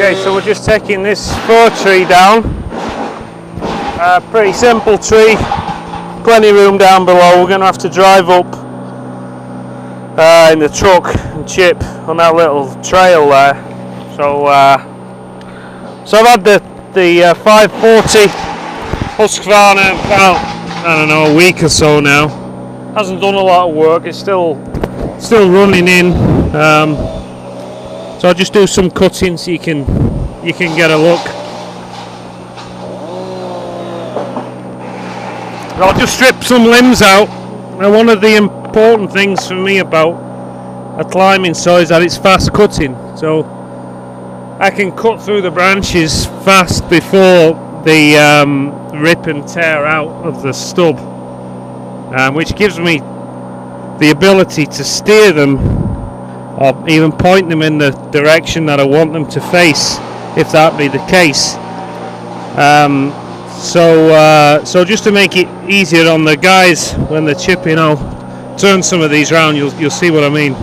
Okay, so we're just taking this fir tree down. Pretty simple tree, plenty of room down below. We're going to have to drive up in the truck and chip on that little trail there. So I've had the 540 Husqvarna about, I don't know, a week or so now. Hasn't done a lot of work, it's still running in. So I'll just do some cutting so you can get a look. I'll just strip some limbs out. Now, one of the important things for me about a climbing saw is that it's fast cutting. So I can cut through the branches fast before they rip and tear out of the stub, which gives me the ability to steer them or even point them in the direction that I want them to face, if that be the case. So just to make it easier on the guys when they're chipping, I'll turn some of these round. You'll see what I mean.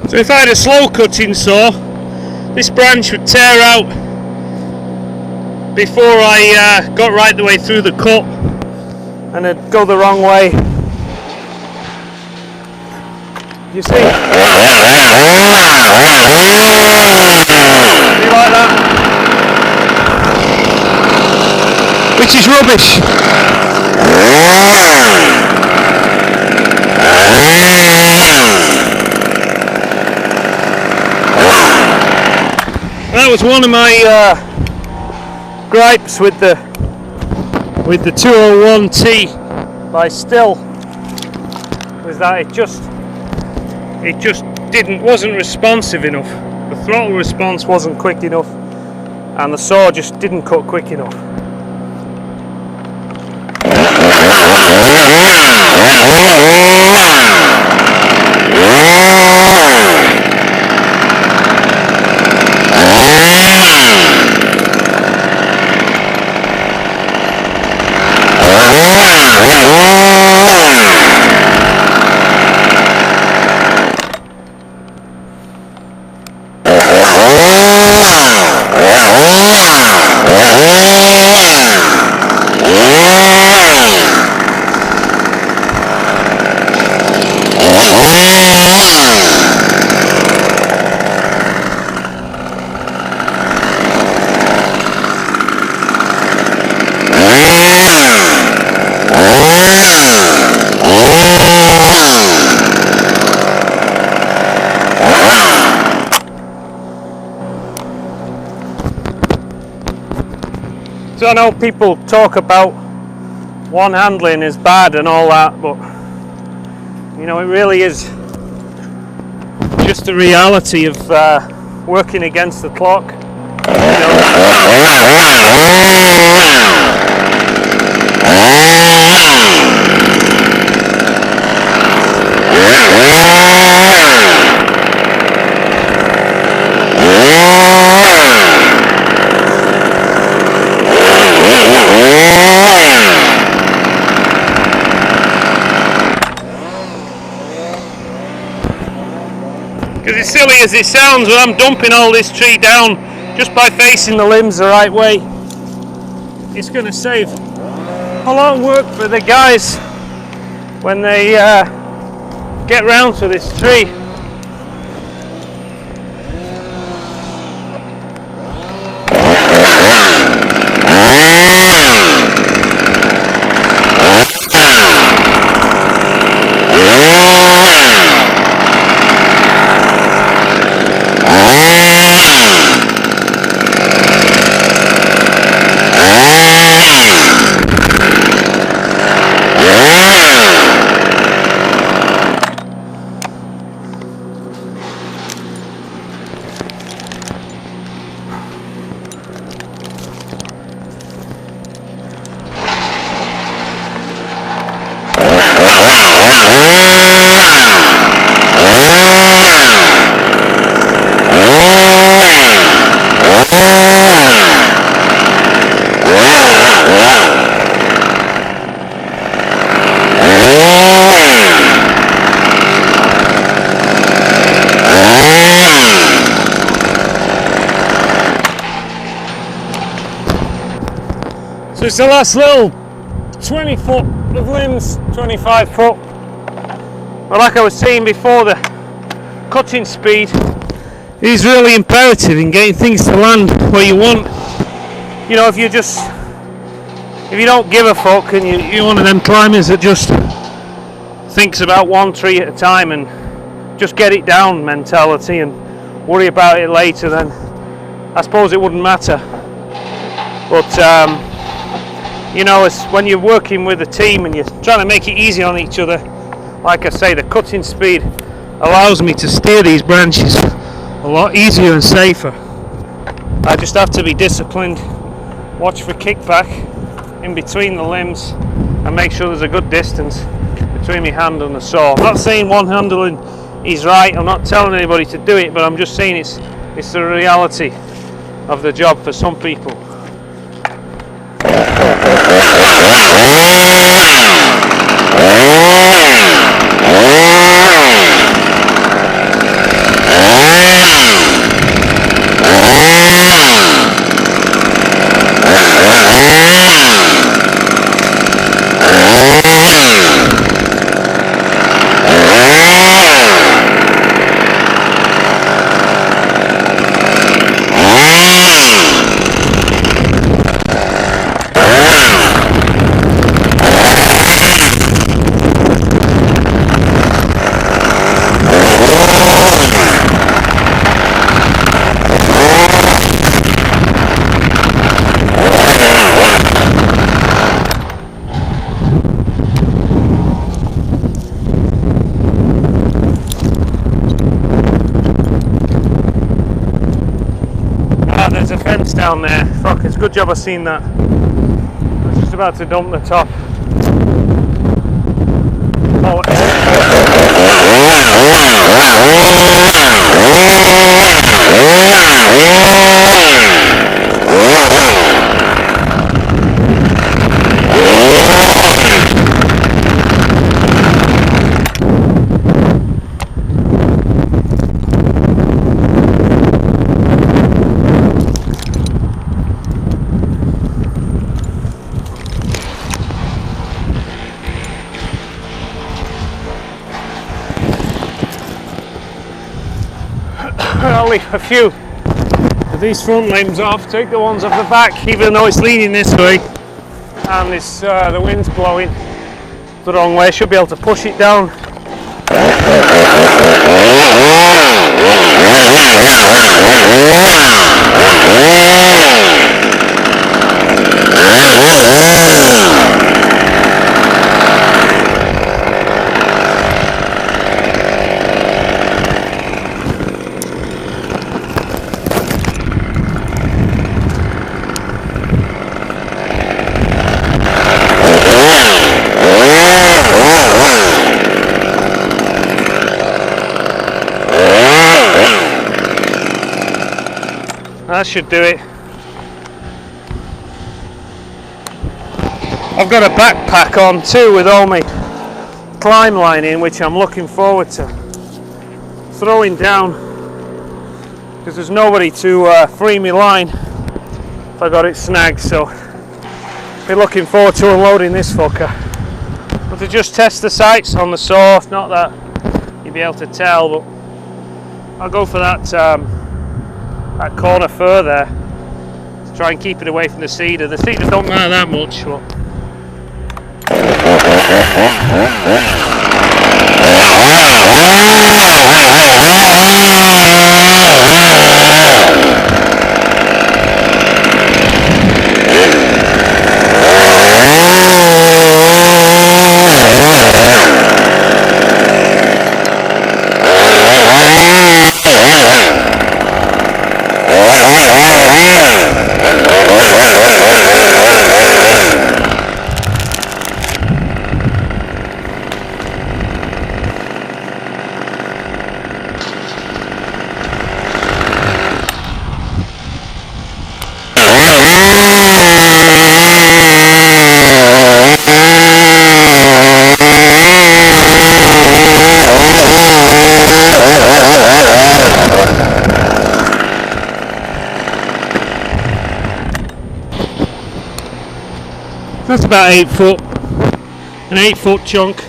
So if I had a slow cutting saw, this branch would tear out before I got right the way through the cut, and it'd go the wrong way. You see? You like that? Which is rubbish. That was one of my gripes with the 201T by Still, was that it just wasn't responsive enough. The throttle response wasn't quick enough, and the saw just didn't cut quick enough. So I know people talk about one handling is bad and all that, but you know, it really is just the reality of working against the clock. You because as silly as it sounds, when I'm dumping all this tree down just by facing the limbs the right way, it's going to save a lot of work for the guys when they get round to this tree. So it's the last little 20 foot of limbs, 25 foot. But like I was saying before, the cutting speed is really imperative in getting things to land where you want. You know, if you don't give a fuck and you're one of them climbers that just thinks about one tree at a time and just get it down mentality and worry about it later, then I suppose it wouldn't matter. But you know, it's when you're working with a team and you're trying to make it easy on each other, like I say, the cutting speed allows me to steer these branches a lot easier and safer. I just have to be disciplined, watch for kickback in between the limbs, and make sure there's a good distance between my hand and the saw. I'm not saying one handling is right, I'm not telling anybody to do it, but I'm just saying it's the reality of the job for some people. there's a fence down there. Fuck, it's a good job I've seen that. I was just about to dump the top. Oh. I'll leave a few of these front limbs off, take the ones off the back, even though it's leaning this way and it's, the wind's blowing the wrong way. I should be able to push it down. That should do it. I've got a backpack on too with all my climb line in, which I'm looking forward to throwing down because there's nobody to free me line if I got it snagged, so be looking forward to unloading this fucker. But to just test the sights on the saw, not that you'll be able to tell, but I'll go for that that corner further to try and keep it away from the cedar. The cedars don't matter that much, but that's about 8 foot, an 8-foot chunk.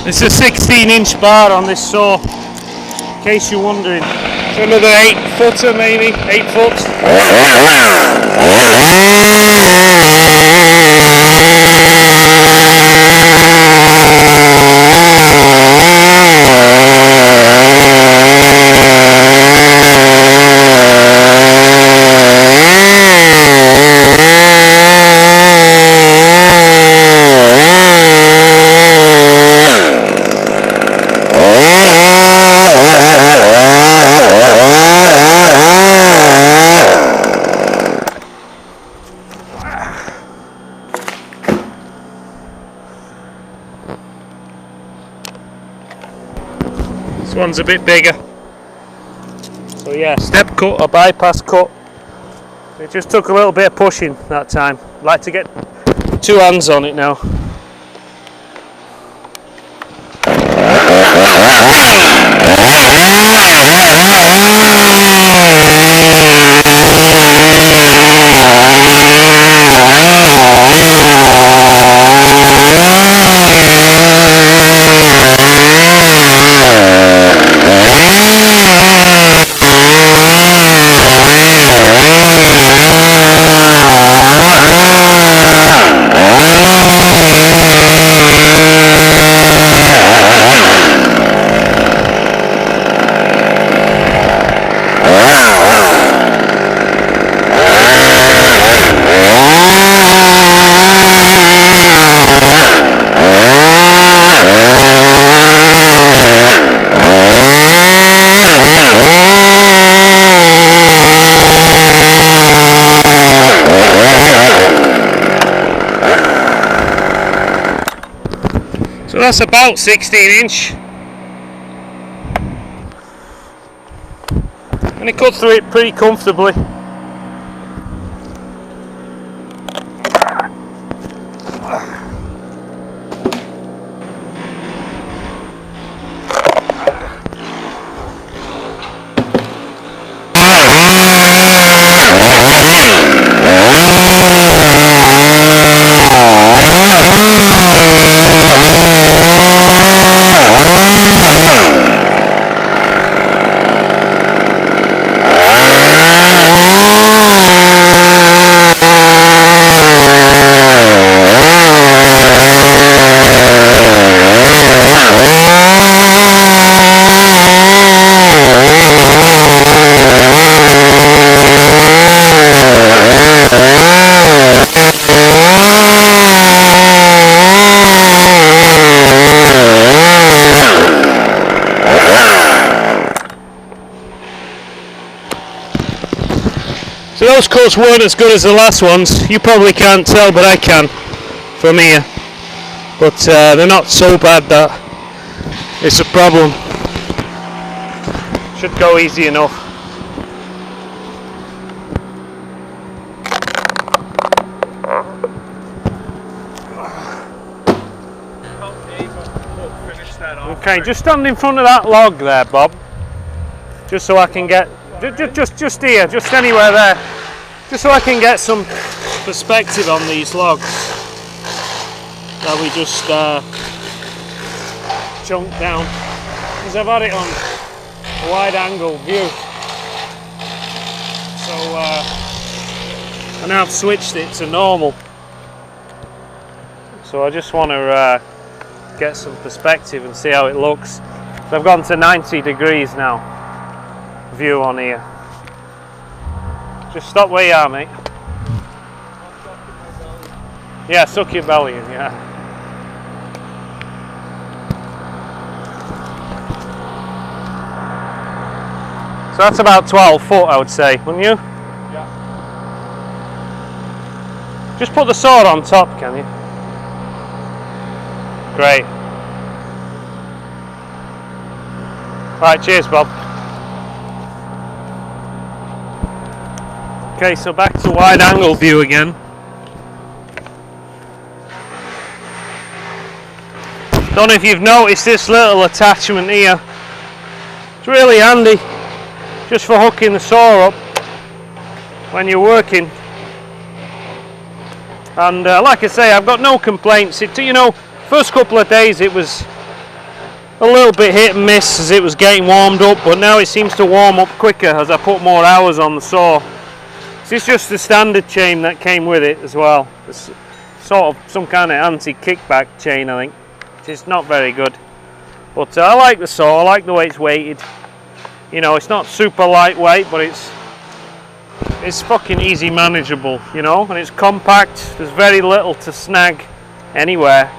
It's a 16-inch bar on this saw, in case you're wondering. It's another 8-footer maybe, 8 foot. This one's a bit bigger. So yeah, step cut or bypass cut. It just took a little bit of pushing that time. I'd like to get 2 hands on it now. that's about 16-inch. And it cuts through it pretty comfortably. So those cuts weren't as good as the last ones. You probably can't tell, but I can from here. But they're not so bad that it's a problem. Should go easy enough. Okay, just stand in front of that log there, Bob. Just so I can get, just here, just anywhere there. Just so I can get some perspective on these logs that we just chunked down. Because I've had it on a wide angle view. So, and now I've switched it to normal. So I just want to get some perspective and see how it looks. So I've gone to 90 degrees now, view on here. Just stop where you are, mate. Yeah, suck your belly in, yeah. So that's about 12 foot, I would say, wouldn't you? Yeah. Just put the saw on top, can you? Great. Right, cheers, Bob. Okay, so back to wide angle view again. Don't know if you've noticed this little attachment here. It's really handy just for hooking the saw up when you're working. And like I say, I've got no complaints. You know, first couple of days it was a little bit hit and miss as it was getting warmed up, but now it seems to warm up quicker as I put more hours on the saw. This is just the standard chain that came with it as well. It's sort of some kind of anti-kickback chain, I think, which is not very good. But I like the saw, I like the way it's weighted. You know, it's not super lightweight, but it's fucking easy manageable, you know, and it's compact. There's very little to snag anywhere.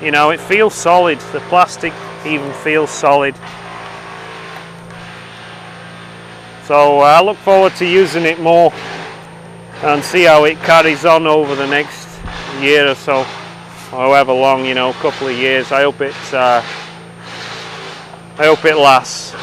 You know, it feels solid. The plastic even feels solid. So I look forward to using it more and see how it carries on over the next year or so, or however long, you know, couple of years. I hope it lasts.